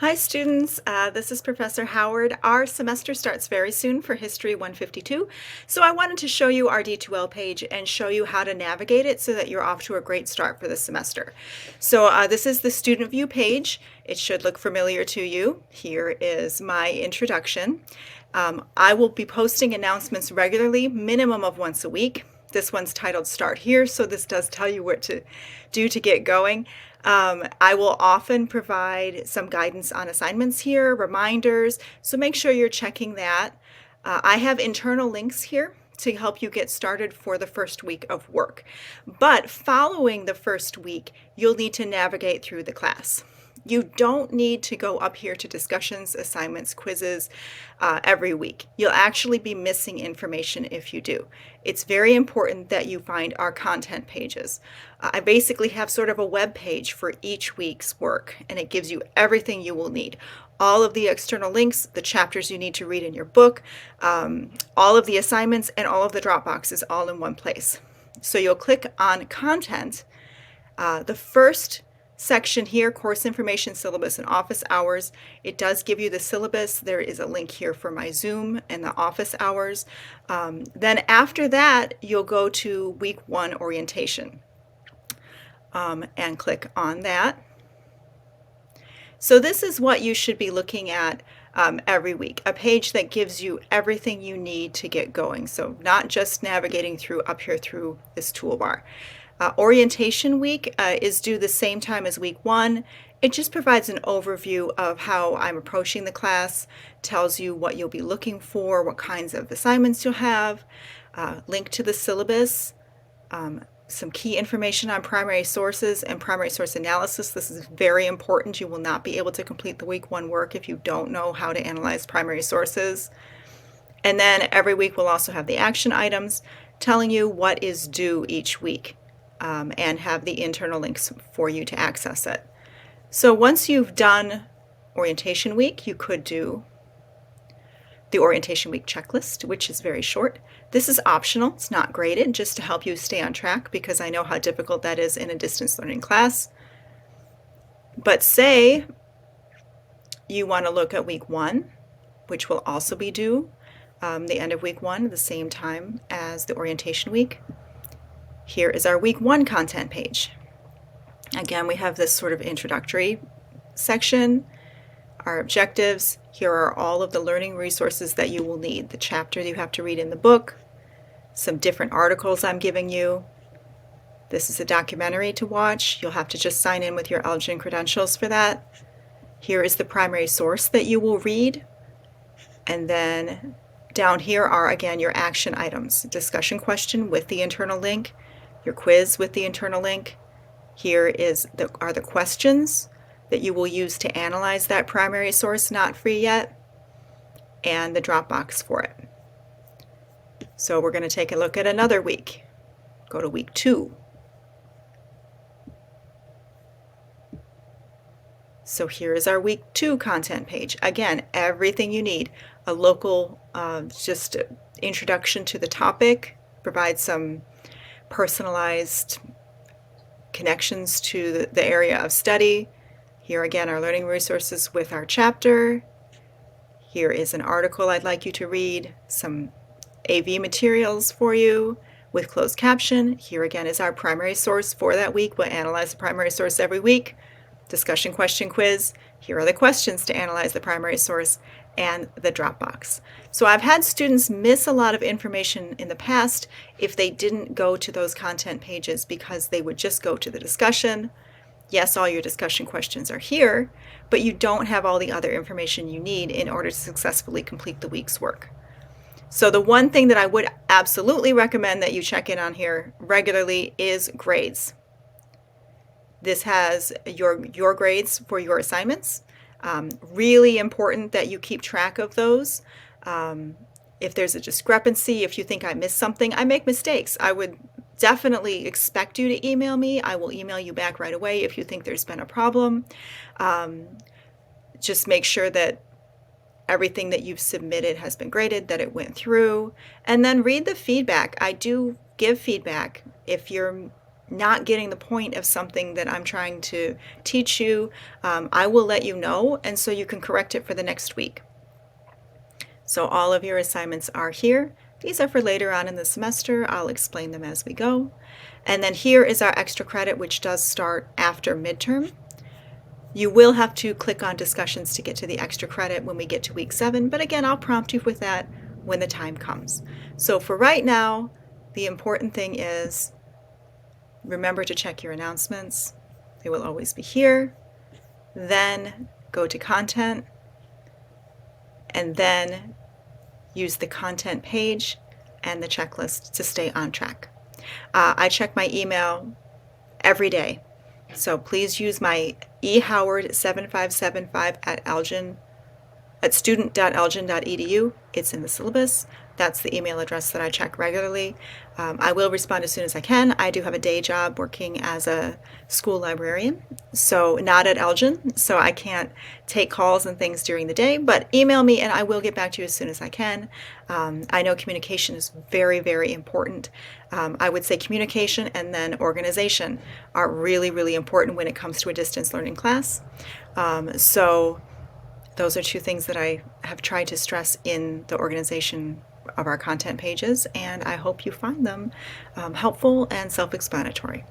Hi students, this is Professor Howard. Our semester starts very soon for History 152, so I wanted to show you our D2L page and show you how to navigate it so that you're off to a great start for the semester. So this is the student view page. It should look familiar to you. Here is my introduction. I will be posting announcements regularly, minimum of once a week. This one's titled Start Here, so this does tell you what to do to get going. I will often provide some guidance on assignments here, reminders, so make sure you're checking that. I have internal links here to help you get started for the first week of work. But following the first week, you'll need to navigate through the class. You don't need to go up here to discussions, assignments, quizzes every week. You'll actually be missing information if you do. It's very important that you find our content pages. I basically have sort of a web page for each week's work, and it gives you everything you will need. All of the external links, the chapters you need to read in your book, all of the assignments, and all of the Dropboxes all in one place. So you'll click on content. The first section here, course information, syllabus, and office hours. It does give you the syllabus. There is a link here for my Zoom and the office hours. Then after that, you'll go to week 1 orientation and click on that. So this is what you should be looking at every week, a page that gives you everything you need to get going. So not just navigating through up here through this toolbar. Orientation week is due the same time as week 1. It just provides an overview of how I'm approaching the class, tells you what you'll be looking for, what kinds of assignments you'll have, link to the syllabus, some key information on primary sources and primary source analysis. This is very important. You will not be able to complete the week 1 work if you don't know how to analyze primary sources. And then every week we'll also have the action items telling you what is due each week. And have the internal links for you to access it. So once you've done orientation week, you could do the orientation week checklist, which is very short. This is optional. It's not graded, just to help you stay on track because I know how difficult that is in a distance learning class. But say you want to look at week 1, which will also be due the end of week 1 at the same time as the orientation week. Here is our week 1 content page. Again, we have this sort of introductory section, our objectives. Here are all of the learning resources that you will need, the chapter you have to read in the book, some different articles I'm giving you. This is a documentary to watch. You'll have to just sign in with your Elgin credentials for that. Here is the primary source that you will read. And then down here are, again, your action items. Discussion question with the internal link, your quiz with the internal link. Here are the questions that you will use to analyze that primary source not free yet, and the Dropbox for it. So we're going to take a look at another week. Go to week 2. So here is our week 2 content page. Again, everything you need. A local just introduction to the topic, provide some personalized connections to the area of study. Here again, our learning resources with our chapter. Here is an article I'd like you to read, some AV materials for you with closed caption. Here again is our primary source for that week. We'll analyze the primary source every week. Discussion question quiz. Here are the questions to analyze the primary source, and the Dropbox. So I've had students miss a lot of information in the past if they didn't go to those content pages because they would just go to the discussion. Yes, all your discussion questions are here, but you don't have all the other information you need in order to successfully complete the week's work. So the one thing that I would absolutely recommend that you check in on here regularly is grades. This has your grades for your assignments. Really important that you keep track of those. If there's a discrepancy, if you think I missed something, I make mistakes. I would definitely expect you to email me. I will email you back right away if you think there's been a problem. Just make sure that everything that you've submitted has been graded, that it went through, and then read the feedback. I do give feedback. If you're not getting the point of something that I'm trying to teach you, I will let you know, and so you can correct it for the next week. So all of your assignments are here. These are for later on in the semester. I'll explain them as we go. And then here is our extra credit, which does start after midterm. You will have to click on discussions to get to the extra credit when we get to week 7, but again, I'll prompt you with that when the time comes. So for right now, the important thing is remember to check your announcements. They will always be here. Then go to content, and then use the content page and the checklist to stay on track. I check my email every day, so please use my ehoward7575 at student.elgin.edu. It's in the syllabus. That's the email address that I check regularly. I will respond as soon as I can. I do have a day job working as a school librarian, so not at Elgin, so I can't take calls and things during the day, but email me and I will get back to you as soon as I can. I know communication is very, very important. I would say communication and then organization are really, really important when it comes to a distance learning class. So those are two things that I have tried to stress in the organization of our content pages, and I hope you find them helpful and self-explanatory.